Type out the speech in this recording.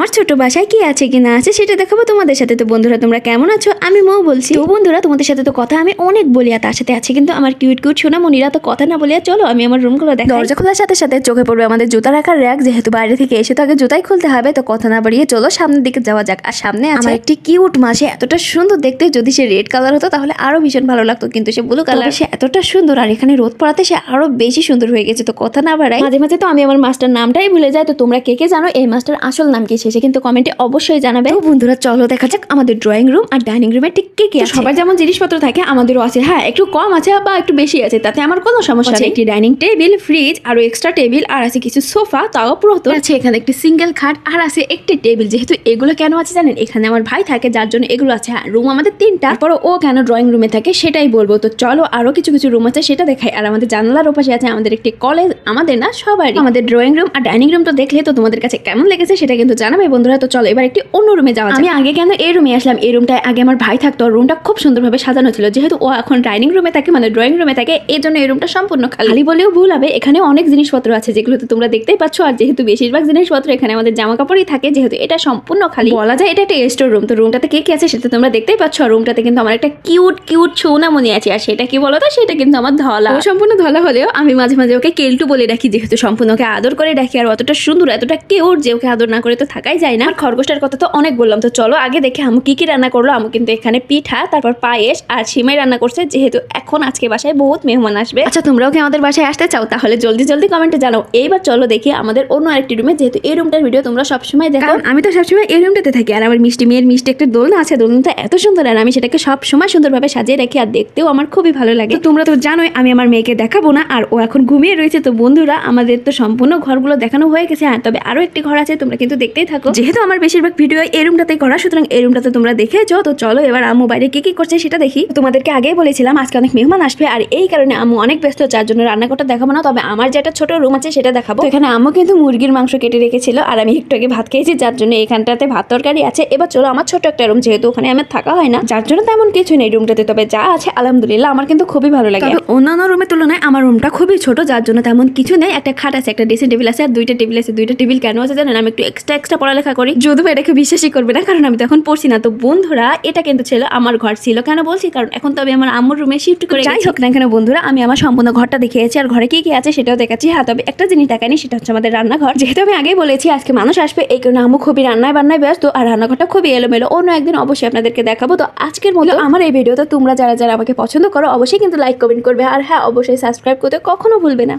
আমার ছোট বাসায় কি আছে কি না আছে সেটা দেখাবো তোমাদের সাথে। তো বন্ধুরা তোমরা কেমন আছো? আমি মৌ বলছি। তো বন্ধুরা তোমাদের সাথে তো কথা আমি অনেক বলি, আর তার সাথে আছে কিন্তু আমার কিউট কিউট সোনামণিরা। তো কথা না বলিয়া চলো আমি আমার রুমগুলো দেখাই। দরজা খোলার সাথে সাথে চোখে পড়বে আমাদের জুতা রাখার র্যাক, যেহেতু বাইরে থেকে এসে তো আগে জুতাই খুলতে হবে। তো কথা না বাড়িয়ে চলো সামনের দিকে যাওয়া যাক। আর সামনে আছে আমার একটি কিউট মাসে, এতটা সুন্দর দেখতে। যদি সে রেড কালার হতো তাহলে আরো ভীষণ ভালো লাগতো, কিন্তু সে ব্লু কালার। সে এতটা সুন্দর, আর এখানে রোদ পড়াতে সে আরো বেশি সুন্দর হয়ে গেছে। তো কথা না বাড়াই, মাঝে মাঝে তো আমি আমার মাস্টার নামটাই ভুলে যাই। তো তোমরা কে কে জানো এই মাস্টার আসল নাম কি, শেষে কিন্তু কমেন্টে অবশ্যই জানাবে। তো বন্ধুরা চলো দেখা যাক আমাদের ড্রয়িং রুম আর ডাইনিং রুমে ঠিক কে কে আছে। সবার যেমন জিনিসপত্র থাকে আমাদেরও আছে, হ্যাঁ একটু কম আছে বা একটু বেশি আছে, তাতে আমার কোনো সমস্যা নেই। একটি ডাইনিং টেবিল, ফ্রিজ, আর এক্সট্রা টেবিল, আর আছে কিছু সোফা, তাও পুরাতন আছে। এখানে একটি সিঙ্গেল খাট, আর আছে একটি টেবিল। যেহেতু এগুলো কেন আছে জানেন, এখানে আমার ভাই থাকে যার জন্য এগুলো আছে। হ্যাঁ রুম আমাদের তিনটা, তারপর ও কেন ড্রয়িং রুমে থাকে সেটাই বলবো। তো চলো আরো কিছু কিছু রুম আছে সেটা দেখাই। আর আমাদের জানালার ওপাশে আছে আমাদের একটি কলেজ, আমাদের না সবারই। আমাদের ড্রয়িং রুম আর ডাইনিং রুম তো দেখলে তো তোমাদের কাছে কেমন লেগেছে সেটা কিন্তু জানাবে বন্ধুরা। তো চলো এবার একটি অন্য রুমে যাওয়া যাক। আমি আগে কেন এই রুমে আসলাম, এই রুমটায় আগে আমার ভাই থাকতো। রুমটা খুব সুন্দরভাবে সাজানো ছিল, যেহেতু ও এখন ডাইনিং রুমে থাকে মানে ড্রয়িং রুমে থাকে, এই জন্য এই রুমটা সম্পূর্ণ খালি বলেও ভুল হবে। এখানে অনেক জিনিসপত্র আছে যেগুলো তো তোমরা দেখতেই পাচ্ছ, আর যেহেতু বেশিরভাগ জিনিসপত্র এখানে আমাদের জামা কাপড়ই থাকে, যেহেতু এটা সম্পূর্ণ খালি বলা যায় এটা একটা স্টোর রুম। তো রুমটাতে কে কে আছে সেটা তোমরা দেখতেই পাচ্ছ। রুমটাতে কিন্তু আমার একটা কিউট কিউট সোনামণি আছে, আর সেটা কি বলো তো, সেটা কিন্তু আমার ধলা। ও সম্পূর্ণ ধলা হলেও আমি মাঝে মাঝে ওকে কেলটু বলে রাখি, যেহেতু সম্পূর্ণ ওকে আদর করে রাখি। আর অতটা সুন্দর এতটা কিউট যে ওকে আদর না করে তো থাকাই যায় না। আর খরগোশটার কথা তো অনেক বললাম, তো চলো আগে দেখে আমু কি কি রান্না করলো। আমু কিন্তু এখানে পিঠা, তারপর পায়েস আর সিমাই রান্না করছে, যেহেতু এখন আজকে বাসায় বহুত মেহমান আসবে। আচ্ছা তোমরাও কি আমাদের বাসায় আসতে চাও? তাহলে জলদি জলদি কমেন্টে জানাও। এইবার চলো দেখি আমাদের অন্য আরেকটি রুমে, যেহেতু এই রুমটার ভিডিও তোমরা সবসময় দেখো, আমি তো সবসময় এই রুমটাতে থাকি। আর আমার মিষ্টি মেয়ের মিষ্টি একটা দোলনা আছে, দোলনাটা এত সুন্দর, আর আমি সেটাকে সবসময় সুন্দরভাবে সাজিয়ে রাখি, আর দেখতেও আমার খুবই ভালো লাগে। তোমরা তো জানোই আমি আমার মেয়েকে দেখাবো না, আর ও এখন ঘুমিয়ে রয়েছে। তো বন্ধুরা আমাদের তো সম্পূর্ণ ঘরগুলো দেখানো হয়ে গেছে। হ্যাঁ তবে আরো একটি ঘর আছে, তোমরা কিন্তু দেখতেই থাকো। যেহেতু আমার বেশিরভাগ ভিডিও এই রুমটাতে করা, সুতরাং এই রুমটাতে তোমরা দেখেছো। তো চলো এবার আম্মু বাইরে কি কি করছে সেটা দেখি। তোমাদেরকে আগেই বলেছিলাম আজকে অনেক মেহমান আসবে, আর এই কারণে আম্মু অনেক ব্যস্ত, যার জন্য রান্নাঘরটা দেখাবো না। তবে আমার যেটা ছোট রুম আছে সেটা দেখাবো। এখানে আম্মু কিন্তু মুরগির মাংস কেটে রেখেছিল, আর আমি একটু আগে ভাত খেয়েছি, যার জন্য এখানটাতে ভাত তরকারি আছে। এবার চলো আমার ছোট একটা রুম, যেহেতু ওখানে আমার থাকা হয় না, যার জন্য তেমন কিছু নেই রুমটাতে। তবে যা আছে আলহামদুলিল্লাহ আমার কিন্তু খুবই ভালো লাগে। তবে অন্যান্য রুমের তুলনায় আমার রুমটা খুবই ছোট, যার জন্য তেমন কিছু নেই। একটা খাট আছে, একটা ড্রেসিং টেবিল আছে, আর দুইটা টেবিল আছে। দুইটা টেবিল কেন আছে জানেন, আমি একটু এক্সট্রা পড়ালেখা করি, যদিও এটাকে বিশ্বাসই করবে না, কারণ আমি তখন পড়ছি না। তো বন্ধুরা এটা কিন্তু ছিল আমার ঘর ছিল, কেন বলছি কারণ এখন তো আমি আমার আম্মুর রুমে শিফট করে। যাই হোক না কেন বন্ধুরা, আমি আমার সম্পূর্ণ ঘরটা দেখিয়েছি, আর ঘরে কি কি আছে সেটাও দেখাচ্ছি। হ্যাঁ তবে একটা জিনিস দেখায়নি, সেটা হচ্ছে আমাদের রান্নাঘর। যেহেতু আমি আগেই বলেছি আজকে মানুষ আসবে, এই কারণে আম্মু খুবই রান্নায় বান্নায় ব্যস্ত, আর রান্নাঘরটা খুবই এলোমেলো। অন্য একদিন অবশ্যই আপনাদেরকে দেখাবো। তো আজকের মতো আমার এই ভিডিওতে তোমরা যারা যারা আমাকে পছন্দ করো অবশ্যই কিন্তু লাইক কমেন্ট করবে, আর হ্যাঁ অবশ্যই সাবস্ক্রাইব করতে কখনো ভুলবে না।